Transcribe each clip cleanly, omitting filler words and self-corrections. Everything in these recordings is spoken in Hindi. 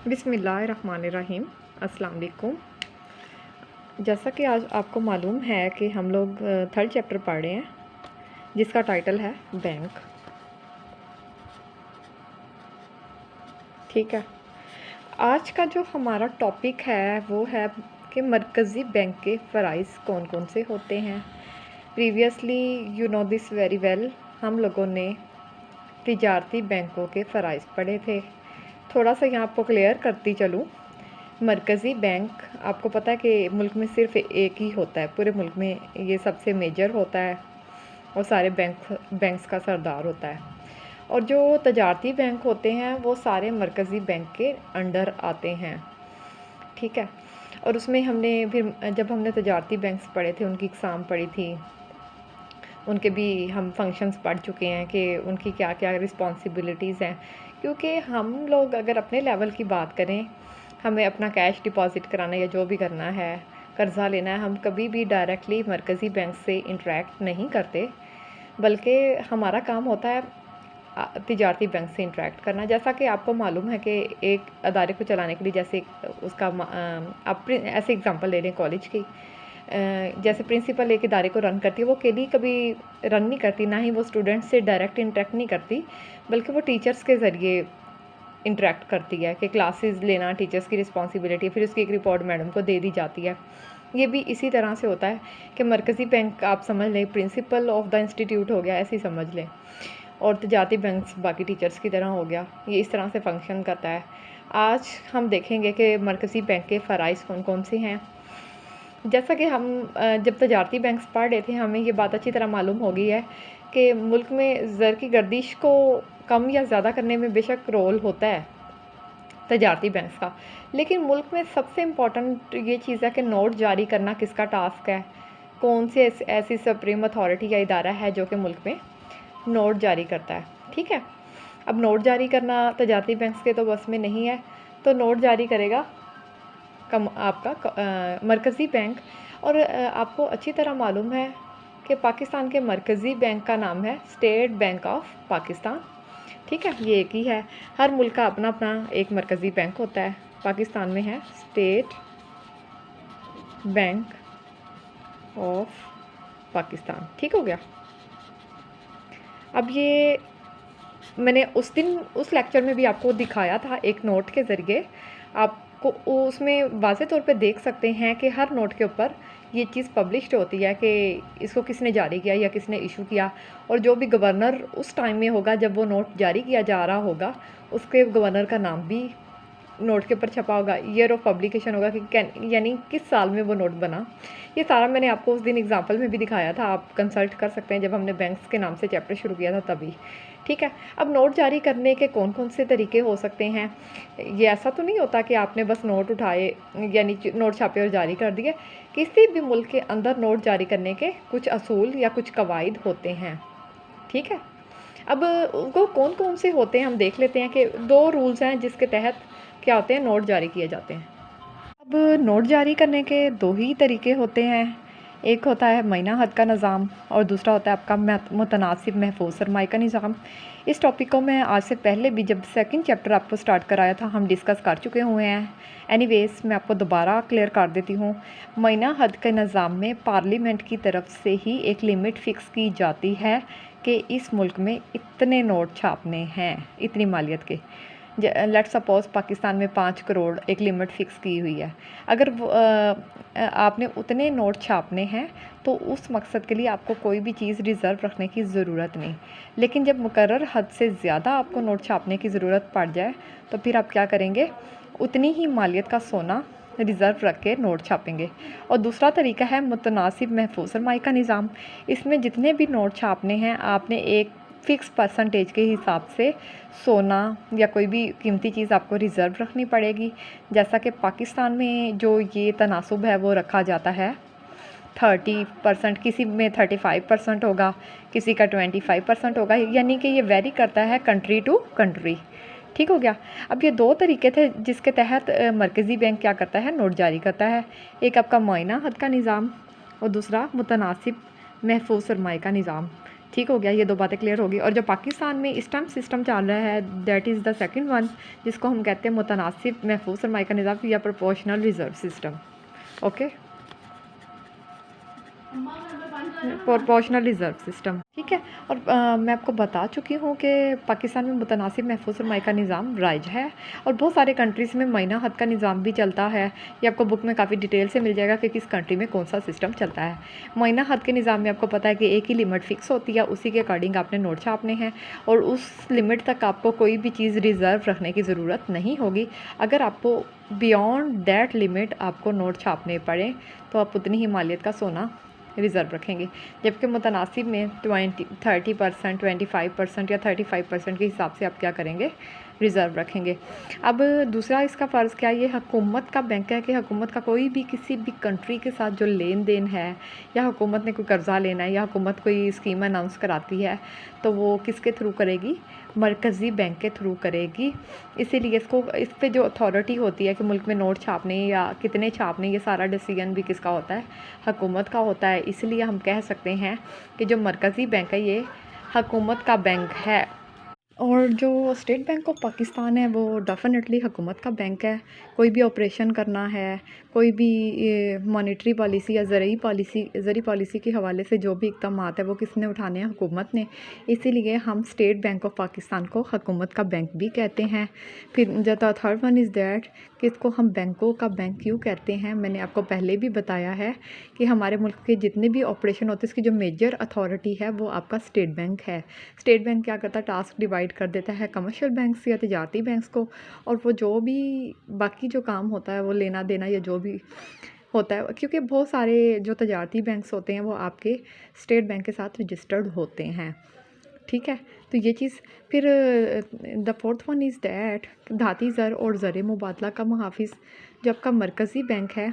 बिस्मिल्लाहिर्रहमानिर्रहीम। अस्सलाम वालेकुम। जैसा कि आज आपको मालूम है कि हम लोग थर्ड चैप्टर पढ़ रहे हैं जिसका टाइटल है बैंक। ठीक है, आज का जो हमारा टॉपिक है वो है कि मरकज़ी बैंक के फ़राइज़ कौन कौन से होते हैं। Previously you know this very well, हम लोगों ने तिजारती बैंकों के फ़राइज़ पढ़े थे। थोड़ा सा यहाँ आपको क्लियर करती चलूँ। मरकज़ी बैंक आपको पता है कि मुल्क में सिर्फ़ एक ही होता है, पूरे मुल्क में ये सबसे मेजर होता है और सारे बैंक्स का सरदार होता है। और जो तजारती बैंक होते हैं वो सारे मरकज़ी बैंक के अंडर आते हैं। ठीक है, और उसमें हमने फिर जब हमने तजारती बैंक्स पढ़े थे उनकी एग्ज़ाम पढ़ी थी, उनके भी हम फंक्शंस पढ़ चुके हैं कि उनकी क्या क्या रिस्पॉन्सिबिलिटीज़ हैं। क्योंकि हम लोग अगर अपने लेवल की बात करें, हमें अपना कैश डिपॉज़िट कराना या जो भी करना है, कर्ज़ा लेना है, हम कभी भी डायरेक्टली मरकज़ी बैंक से इंटरेक्ट नहीं करते, बल्कि हमारा काम होता है तिजारती बैंक से इंटरेक्ट करना। जैसा कि आपको मालूम है कि एक अदारे को चलाने के लिए जैसे उसका आप ऐसे एग्ज़ाम्पल ले लें कॉलेज की, जैसे प्रिंसिपल एक इदारे को रन करती है, वो अकेली कभी रन नहीं करती, ना ही वो स्टूडेंट्स से डायरेक्ट इंटरेक्ट नहीं करती, बल्कि वो टीचर्स के ज़रिए इंटरेक्ट करती है कि क्लासेस लेना टीचर्स की रिस्पॉन्सिबिलिटी है, फिर उसकी एक रिपोर्ट मैडम को दे दी जाती है। ये भी इसी तरह से होता है कि मरकज़ी बैंक आप समझ लें प्रिंसिपल ऑफ द इंस्टीट्यूट हो गया, ऐसे ही समझ लें, और तजारती बैंक्स बाकी टीचर्स की तरह हो गया। ये इस तरह से फंक्शन करता है। आज हम देखेंगे कि मरकज़ी बैंक के फ़राइज़ कौन कौन से हैं। जैसा कि हम जब तजारती बैंक्स पढ़ रहे थे, हमें ये बात अच्छी तरह मालूम हो गई है कि मुल्क में ज़र की गर्दिश को कम या ज़्यादा करने में बेशक रोल होता है तजारती बैंक्स का, लेकिन मुल्क में सबसे इम्पॉर्टेंट ये चीज़ है कि नोट जारी करना किसका टास्क है, कौन सी ऐसी सुप्रीम अथॉरिटी या इदारा है जो कि मुल्क में नोट जारी करता है। ठीक है, अब नोट जारी करना तजारती बैंक्स के तो बस में नहीं है, तो नोट जारी करेगा आपका मरकज़ी बैंक। और आपको अच्छी तरह मालूम है कि पाकिस्तान के मरकज़ी बैंक का नाम है स्टेट बैंक ऑफ पाकिस्तान। ठीक है, ये एक ही है। हर मुल्क का अपना अपना एक मरकज़ी बैंक होता है। पाकिस्तान में है स्टेट बैंक ऑफ पाकिस्तान। ठीक हो गया। अब ये मैंने उस दिन उस लेक्चर में भी आपको दिखाया था एक नोट के ज़रिए। आपको उसमें वाज़े तौर पे देख सकते हैं कि हर नोट के ऊपर ये चीज़ पब्लिश्ड होती है कि इसको किसने जारी किया या किसने इशू किया, और जो भी गवर्नर उस टाइम में होगा जब वो नोट जारी किया जा रहा होगा, उसके गवर्नर का नाम भी नोट के ऊपर छपा होगा, ईयर ऑफ पब्लिकेशन होगा कि यानी किस साल में वो नोट बना। ये सारा मैंने आपको उस दिन एग्जांपल में भी दिखाया था, आप कंसल्ट कर सकते हैं जब हमने बैंक्स के नाम से चैप्टर शुरू किया था तभी। ठीक है, अब नोट जारी करने के कौन कौन से तरीके हो सकते हैं। ये ऐसा तो नहीं होता कि आपने बस नोट उठाए यानी नोट छापे और जारी कर दिए। किसी भी मुल्क के अंदर नोट जारी करने के कुछ असूल या कुछ कवायद होते हैं। ठीक है, अब वो कौन कौन से होते हैं हम देख लेते हैं कि 2 रूल्स हैं जिसके तहत क्या होते हैं, नोट जारी किए जाते हैं। अब नोट जारी करने के 2 ही तरीके होते हैं। एक होता है महीना हद का निज़ाम और दूसरा होता है आपका मुतनासिब महफूज सरमाए का निज़ाम। इस टॉपिक को मैं आज से पहले भी जब सेकंड चैप्टर आपको स्टार्ट कराया था हम डिस्कस कर चुके हुए हैं। एनीवेज मैं आपको दोबारा क्लियर कर देती हूँ। महीना हद के निज़ाम में पार्लियामेंट की तरफ से ही एक लिमिट फ़िक्स की जाती है कि इस मुल्क में इतने नोट छापने हैं, इतनी मालियत के। लेट्स सपोज़ पाकिस्तान में 5 करोड़ एक लिमिट फ़िक्स की हुई है। अगर आपने उतने नोट छापने हैं तो उस मकसद के लिए आपको कोई भी चीज़ रिज़र्व रखने की ज़रूरत नहीं। लेकिन जब मुकर्रर हद से ज़्यादा आपको नोट छापने की ज़रूरत पड़ जाए तो फिर आप क्या करेंगे, उतनी ही मालियत का सोना रिज़र्व रख के नोट छापेंगे। और दूसरा तरीका है मुतनासिब महफूज सरमाए का निज़ाम। इसमें जितने भी नोट छापने हैं आपने एक फ़िक्स परसेंटेज के हिसाब से सोना या कोई भी कीमती चीज़ आपको रिज़र्व रखनी पड़ेगी। जैसा कि पाकिस्तान में जो ये तनासुब है वो रखा जाता है 30%, किसी में 35% होगा, किसी का 25% होगा, यानी कि ये वेरी करता है कंट्री टू कंट्री। ठीक हो गया। अब ये 2 तरीके थे जिसके तहत मरकज़ी बैंक क्या करता है, नोट जारी करता है। एक आपका मुआयना हद का निज़ाम और दूसरा मुतनासिब महफूज सरमाए का निज़ाम। ठीक हो गया, ये 2 बातें क्लियर होगी। और जो पाकिस्तान में इस टाइम सिस्टम चल रहा है, that is the second one, जिसको हम कहते हैं मुतनासिब महफूज सरमाए का निज़ाम या proportional reserve system. Okay, proportional reserve system, ठीक है। और मैं आपको बता चुकी हूँ कि पाकिस्तान में मुतनासिब महफूज सरमाए का निज़ाम राइज है, और बहुत सारे कंट्रीज़ में महीना हद का निज़ाम भी चलता है। ये आपको बुक में काफ़ी डिटेल से मिल जाएगा कि किस कंट्री में कौन सा सिस्टम चलता है। महीना हद के निज़ाम में आपको पता है कि एक ही लिमिट फ़िक्स होती है, उसी के अकॉर्डिंग आपने नोट छापने हैं, और उस लिमिट तक आपको कोई भी चीज़ रिज़र्व रखने की ज़रूरत नहीं होगी। अगर आपको बियॉन्ड दैट लिमिट आपको नोट छापने पड़े तो आप उतनी ही मालियत का सोना रिज़र्व रखेंगे, जबकि मुतनासिब में 30%, 25% या 35% के हिसाब से आप क्या करेंगे, रिज़र्व रखेंगे। अब दूसरा इसका फ़र्ज़ क्या है, ये हुकूमत का बैंक है कि हुकूमत का कोई भी किसी भी कंट्री के साथ जो लेन देन है, या हुकूमत ने कोई कर्ज़ा लेना है, या हुकूमत कोई स्कीम अनाउंस कराती है, तो वो किसके थ्रू करेगी, मरकज़ी बैंक के थ्रू करेगी। इसीलिए इस पे जो अथॉरिटी होती है कि मुल्क में नोट छापने या कितने छापने, ये सारा डिसीजन भी किसका होता है, हुकूमत का होता है। इसलिए हम कह सकते हैं कि जो मरकज़ी बैंक है ये हुकूमत का बैंक है। और जो स्टेट बैंक ऑफ पाकिस्तान है वो डेफ़िनेटली हुकूमत का बैंक है। कोई भी ऑपरेशन करना है, कोई भी ये मॉनेटरी पॉलिसी या ज़रूरी पॉलिसी के हवाले से जो भी इक़दामात है वो किसने उठाने हैं, हुकूमत ने। इसीलिए हम स्टेट बैंक ऑफ पाकिस्तान को हुकूमत का बैंक भी कहते हैं। फिर the third one is that कि इसको हम बैंकों का बैंक क्यों कहते हैं। मैंने आपको पहले भी बताया है कि हमारे मुल्क के जितने भी ऑपरेशन होते हैं इसकी जो मेजर अथॉरिटी है वो आपका स्टेट बैंक है। स्टेट बैंक क्या करता है, टास्क डिवाइड कर देता है कमर्शियल बैंक्स या तजारती बैंक्स को, और वो जो भी बाकी जो काम होता है वो लेना देना या जो भी होता है, क्योंकि बहुत सारे जो तजारती बैंक्स होते हैं वो आपके स्टेट बैंक के साथ रजिस्टर्ड होते हैं, ठीक है। तो ये चीज़ फिर the fourth one is that धाती ज़र और ज़र मुबादला का मुहाफ़िज़ जो आपका मरकज़ी बैंक है,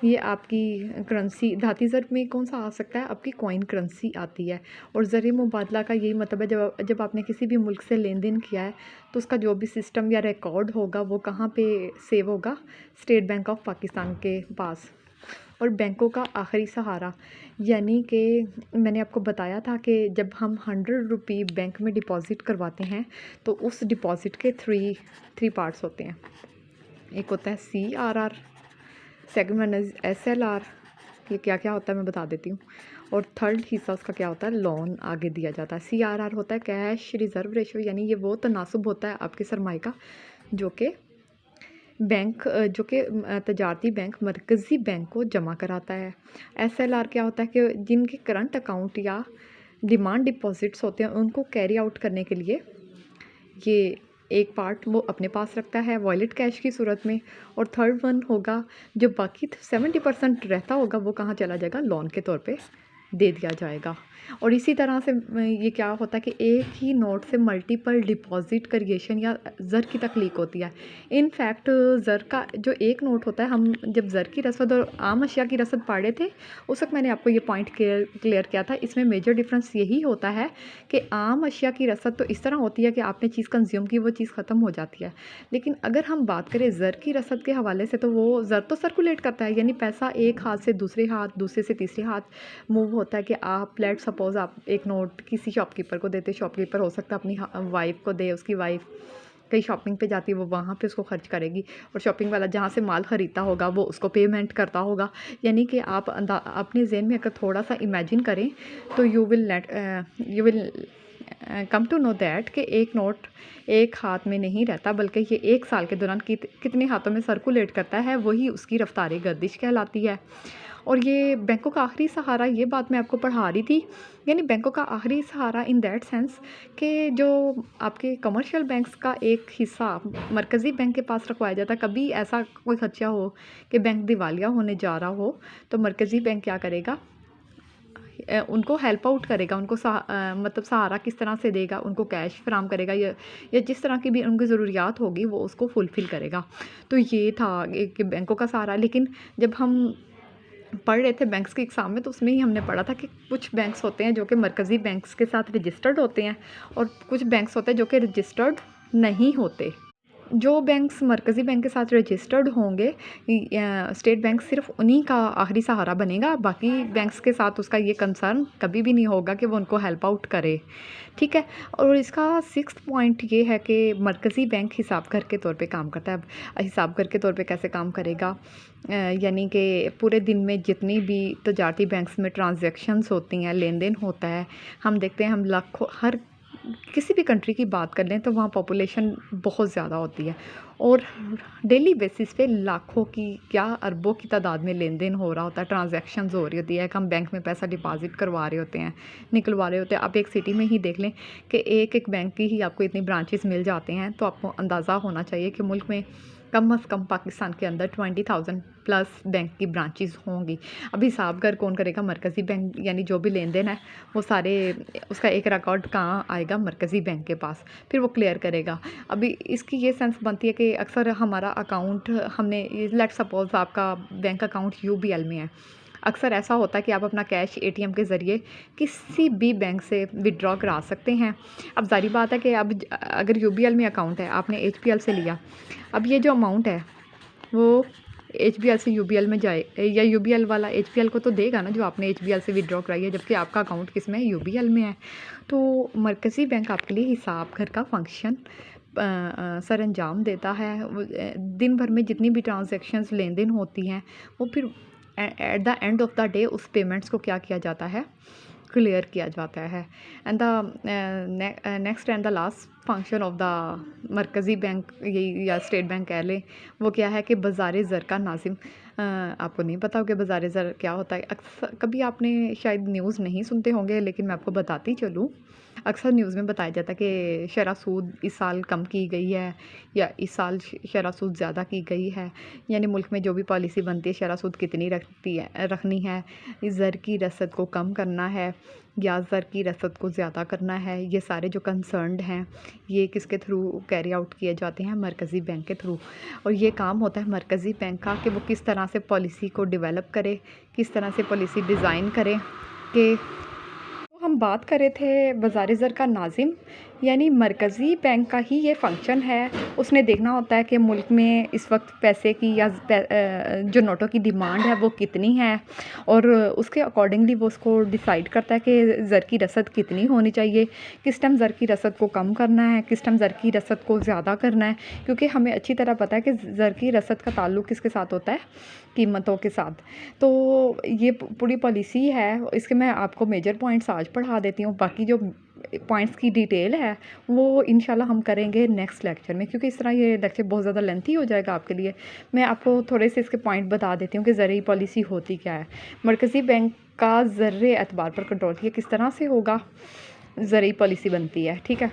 ये आपकी करेंसी धाती ज़र में कौन सा आ सकता है, आपकी कॉइन करेंसी आती है। और ज़र मुबादला का यही मतलब है जब आपने किसी भी मुल्क से लेन देन किया है तो उसका जो भी सिस्टम या रिकॉर्ड होगा वो कहाँ पे सेव होगा, स्टेट बैंक ऑफ पाकिस्तान के पास। और बैंकों का आखिरी सहारा, यानी कि मैंने आपको बताया था कि जब हम 100 रुपये बैंक में डिपॉज़िट करवाते हैं तो उस डिपॉज़िट के थ्री पार्ट्स होते हैं। एक होता है CRR, second one is SLR, ये क्या क्या होता है मैं बता देती हूँ, और थर्ड हिस्सा उसका क्या होता है, लोन आगे दिया जाता है। CRR होता है कैश रिज़र्व रेशो, यानी ये वो तनासुब होता है आपके सरमाए का जो कि जो कि तजारती बैंक मरकज़ी बैंक को जमा कराता है। SLR क्या होता है कि जिनके करंट अकाउंट या डिमांड डिपॉज़िट्स होते हैं उनको कैरी आउट करने के लिए ये एक पार्ट वो अपने पास रखता है वॉलेट कैश की सूरत में, और थर्ड वन होगा जो बाकी 70% रहता होगा वो कहाँ चला जाएगा, लोन के तौर पे दे दिया जाएगा। और इसी तरह से ये क्या होता है कि एक ही नोट से मल्टीपल डिपॉजिट क्रिएशन या ज़र की तख्लीक होती है। इन फैक्ट ज़र का जो एक नोट होता है, हम जब ज़र की रसद और आम अशिया की रसद पढ़े थे उस वक्त मैंने आपको ये पॉइंट क्लियर किया था। इसमें मेजर डिफरेंस यही होता है कि आम अशिया की रसद तो इस तरह होती है कि आपने चीज़ कंज्यूम की वो चीज़ ख़त्म हो जाती है, लेकिन अगर हम बात करें ज़र की रसद के हवाले से तो वो ज़र तो सर्कुलेट करता है, यानी पैसा एक हाथ से दूसरे हाथ, दूसरे से तीसरे हाथ मूव होता है। कि आप लेट सपोज़ आप एक नोट किसी शॉपकीपर को देते, शॉपकीपर हो सकता है अपनी वाइफ को दे, उसकी वाइफ कहीं शॉपिंग पे जाती है वो वहाँ पे उसको खर्च करेगी, और शॉपिंग वाला जहाँ से माल ख़रीदता होगा वो उसको पेमेंट करता होगा। यानी कि आप अपने ज़हन में अगर थोड़ा सा इमेजिन करें तो you will come to know that कि एक नोट एक हाथ में नहीं रहता, बल्कि ये एक साल के दौरान कितने हाथों में सर्कुलेट करता है, वही उसकी रफ्तार गर्दिश कहलाती है। और ये बैंकों का आखिरी सहारा, ये बात मैं आपको पढ़ा रही थी, यानी बैंकों का आखिरी सहारा इन दैट सेंस कि जो आपके कमर्शियल बैंक्स का एक हिस्सा मरकज़ी बैंक के पास रखवाया जाता है। कभी ऐसा कोई खदशा हो कि बैंक दिवालिया होने जा रहा हो तो मरकज़ी बैंक क्या करेगा, उनको हेल्प आउट करेगा, उनको मतलब सहारा किस तरह से देगा, उनको कैश फराम करेगा या जिस तरह की भी उनकी ज़रूरियात होगी वो उसको फुलफ़िल करेगा। तो ये था कि बैंकों का सहारा। लेकिन जब हम पढ़ रहे थे बैंक्स के एग्ज़ाम में तो उसमें ही हमने पढ़ा था कि कुछ बैंक्स होते हैं जो कि मरकज़ी बैंक्स के साथ रजिस्टर्ड होते हैं, और कुछ बैंक्स होते हैं जो कि रजिस्टर्ड नहीं होते। जो बैंक्स मरकज़ी बैंक के साथ रजिस्टर्ड होंगे, स्टेट बैंक सिर्फ उन्हीं का आखिरी सहारा बनेगा। बाकी बैंक्स के साथ उसका ये कंसर्न कभी भी नहीं होगा कि वो उनको हेल्प आउट करे, ठीक है। और इसका सिक्स्थ पॉइंट ये है कि मरकज़ी बैंक हिसाब घर के तौर पे काम करता है। अब हिसाब घर के तौर पे कैसे काम करेगा, यानी कि पूरे दिन में जितनी भी तजारती बैंक्स में ट्रांजैक्शंस होती हैं, लेन देन होता है, हम देखते हैं, हम लाखों, हर किसी भी कंट्री की बात कर लें तो वहाँ पॉपुलेशन बहुत ज़्यादा होती है और डेली बेसिस पे लाखों की क्या अरबों की तादाद में लेन देन हो रहा होता है, ट्रांजैक्शंस हो रही होती है। हम बैंक में पैसा डिपॉजिट करवा रहे होते हैं, निकलवा रहे होते हैं। आप एक सिटी में ही देख लें कि एक एक बैंक की ही आपको इतनी ब्रांचेस मिल जाते हैं, तो आपको अंदाज़ा होना चाहिए कि मुल्क में कम अज़ कम पाकिस्तान के अंदर 20,000 प्लस बैंक की ब्रांचेस होंगी। अब हिसाब घर कौन करेगा? मरकज़ी बैंक, यानी जो भी लेन देन है वो सारे, उसका एक रिकॉर्ड कहाँ आएगा? मरकज़ी बैंक के पास, फिर वो क्लियर करेगा। अभी इसकी ये सेंस बनती है कि अक्सर हमारा अकाउंट, हमने लेट्स सपोज़ आपका बैंक अकाउंट यूबीएल में है, अक्सर ऐसा होता है कि आप अपना कैश एटीएम के ज़रिए किसी भी बैंक से विड्रॉ करा सकते हैं। अब ज़ाहिर बात है कि अब अगर यूबीएल में अकाउंट है, आपने एचपीएल से लिया, अब ये जो अमाउंट है वो एचबीएल से यूबीएल में जाए, या यूबीएल वाला एचबीएल को तो देगा ना जो आपने एचबीएल से विड्रॉ कराई है, जबकि आपका अकाउंट किस में है? यूबीएल में है। तो मरकज़ी बैंक आपके लिए हिसाब घर का फंक्शन सर अंजाम देता है। दिन भर में जितनी भी ट्रांजैक्शंस लेन देन होती हैं, वो फिर at the end of the day उस पेमेंट्स को क्या किया जाता है? क्लियर किया जाता है। And the next and the last function of the मरकज़ी बैंक, ये या स्टेट बैंक कह लें, वो क्या है कि बाज़ार ज़र का नाज़िम। आपको नहीं पता हो कि बाज़ार ज़र क्या होता है? अक्सर कभी आपने शायद न्यूज़ नहीं सुनते होंगे, लेकिन मैं आपको बताती चलूँ। अक्सर न्यूज़ में बताया जाता है कि शरह सूद इस साल कम की गई है, या इस साल शरह सूद ज़्यादा की गई है। यानी मुल्क में जो भी पॉलिसी बनती है, शरह सूद कितनी रखनी है, इस ज़र की रसद को कम करना है या ज़र की रसद को ज़्यादा करना है, ये सारे जो कंसर्न्ड हैं, ये किसके थ्रू कैरी आउट किए जाते हैं? मरकज़ी बैंक के थ्रू। और ये काम होता है मरकज़ी बैंक का कि वो किस तरह से पॉलिसी को डेवलप करे, किस तरह से पॉलिसी डिज़ाइन करे। कि हम बात कर रहे थे बाज़ार ज़र का नाज़िम, यानी मरकज़ी बैंक का ही ये फ़ंक्शन है। उसने देखना होता है कि मुल्क में इस वक्त पैसे की या जो नोटों की डिमांड है वो कितनी है, और उसके अकॉर्डिंगली वो उसको डिसाइड करता है कि ज़र की रसद कितनी होनी चाहिए, किस टाइम ज़र की रसद को कम करना है, किस टाइम ज़र की रसद को ज़्यादा करना है। क्योंकि हमें अच्छी तरह पता है कि ज़र की रसद का ताल्लुक़ किसके साथ होता है? कीमतों के साथ। तो ये पूरी पॉलिसी है, इसके मैं आपको मेजर पॉइंट्स आज पढ़ा देती हूँ। बाकी जो पॉइंट्स की डिटेल है वो इंशाल्लाह हम करेंगे नेक्स्ट लेक्चर में, क्योंकि इस तरह ये लेक्चर बहुत ज़्यादा लेंथी हो जाएगा आपके लिए। मैं आपको थोड़े से इसके पॉइंट बता देती हूँ कि ज़रिए पॉलिसी होती क्या है। मरकज़ी बैंक का ज़र्रे एतबार पर कंट्रोल ये किस तरह से होगा, ज़रिए पॉलिसी बनती है, ठीक है।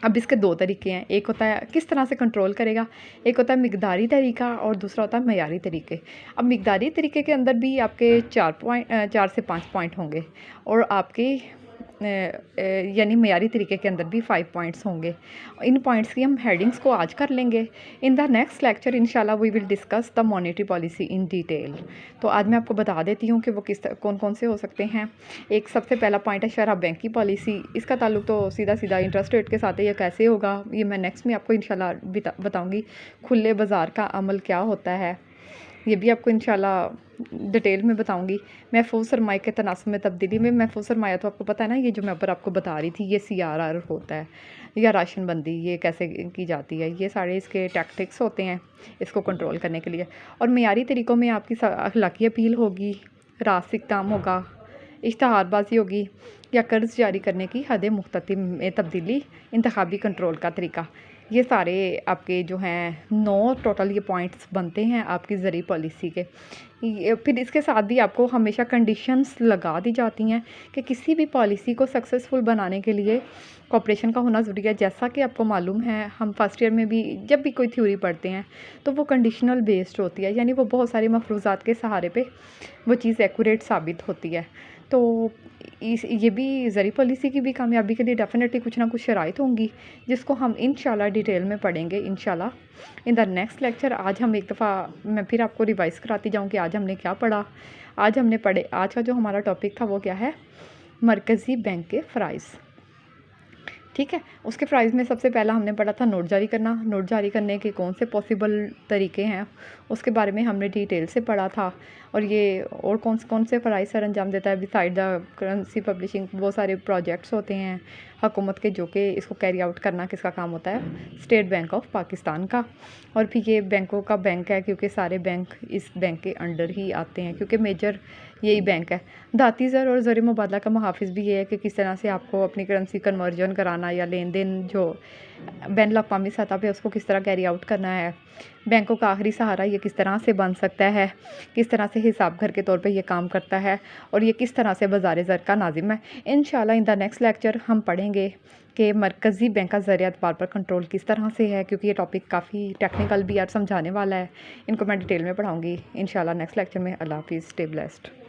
अब इसके दो तरीके हैं, एक होता है किस तरह से कंट्रोल करेगा, एक होता है मिकदारी तरीका और दूसरा होता है मयारी तरीके। अब मिकदारी तरीके के अंदर भी आपके 4 से 5 पॉइंट होंगे, और आपके यानी मयारी तरीके के अंदर भी 5 पॉइंट्स होंगे। इन पॉइंट्स की हम हेडिंग्स को आज कर लेंगे। इन द नेक्स्ट लेक्चर इंशाल्लाह we will discuss the monetary policy in detail. तो आज मैं आपको बता देती हूँ कि वो कौन कौन से हो सकते हैं। एक सबसे पहला पॉइंट है शरह बैंक की पॉलिसी। इसका ताल्लुक तो सीधा सीधा इंटरेस्ट रेट के साथ है। ये कैसे होगा ये मैं नेक्स्ट में आपको इंशाल्लाह बताऊँगी। खुले बाज़ार का अमल क्या होता है ये भी आपको इंशाल्लाह डिटेल में बताऊंगी। महफूज सरमाए के तनासब में तब्दीली में, महफूज सरमाया तो आपको पता है ना, ये जो मैं ऊपर आपको बता रही थी, ये CRR होता है, या राशन बंदी ये कैसे की जाती है, ये सारे इसके टैक्टिक्स होते हैं इसको कंट्रोल करने के लिए। और मयारी तरीक़ों में आपकी अखलाकी अपील होगी, रास इक़दाम होगा, इश्तहारबाजी होगी, या कर्ज़ जारी करने की हद मुख्ततिम में तब्दीली, इंतखाबी कंट्रोल का तरीका। ये सारे आपके जो हैं 9 टोटल ये पॉइंट्स बनते हैं आपकी ज़रिए पॉलिसी के। फिर इसके साथ भी आपको हमेशा कंडीशंस लगा दी जाती हैं कि किसी भी पॉलिसी को सक्सेसफुल बनाने के लिए कॉपरेशन का होना ज़रूरी है। जैसा कि आपको मालूम है, हम फर्स्ट ईयर में भी जब भी कोई थ्योरी पढ़ते हैं तो वो कंडीशनल बेस्ड होती है, यानी वो बहुत सारी मफरूज़ात के सहारे पे वो चीज़ एक्यूरेट साबित होती है। तो ये भी ज़रिए पॉलिसी की भी कामयाबी के लिए डेफ़िनेटली कुछ ना कुछ शराइत होंगी, जिसको हम इंशाल्लाह डिटेल में पढ़ेंगे इंशाल्लाह इन द नेक्स्ट लेक्चर। आज हम एक दफ़ा मैं फिर आपको रिवाइज़ कराती जाऊँ कि आज हमने क्या पढ़ा। आज का जो हमारा टॉपिक था वो क्या है? मरकज़ी बैंक के फ़राइज़। ठीक है। उसके प्राइस में सबसे पहला हमने पढ़ा था नोट जारी करना। नोट जारी करने के कौन से पॉसिबल तरीके हैं, उसके बारे में हमने डिटेल से पढ़ा था। और ये और कौन से प्राइस सर अंजाम देता है बिसाइड द करेंसी पब्लिशिंग। बहुत सारे प्रोजेक्ट्स होते हैं हुकूमत के जो कि इसको कैरी आउट करना किसका काम होता है, स्टेट बैंक ऑफ पाकिस्तान का। और फिर ये बैंकों का बैंक है क्योंकि सारे बैंक इस बैंक के अंडर ही आते हैं क्योंकि मेजर यही बैंक है। धाती ज़र और ज़र मुबादला का मुहाफ़िज़ भी ये है कि किस तरह से आपको अपनी करेंसी कन्वर्जन कराना या लेन देन जो बैन अवी सतह पे उसको किस तरह कैरी आउट करना है। बैंकों का आखिरी सहारा ये किस तरह से बन सकता है, किस तरह से हिसाब घर के तौर पे ये काम करता है और ये किस तरह से बाज़ार ज़र का नाजिम है। इंशाल्लाह इन द नेक्स्ट लेक्चर हम पढ़ेंगे कि मरकज़ी बैंक का ज़रिया अतबार पर कंट्रोल किस तरह से है, क्योंकि ये टॉपिक काफ़ी टेक्निकल भी और समझाने वाला है। इनको मैं डिटेल में पढ़ाऊँगी इंशाल्लाह नेक्स्ट लेक्चर में। अल्लाह हाफ़िज़, स्टे ब्लेस्ड।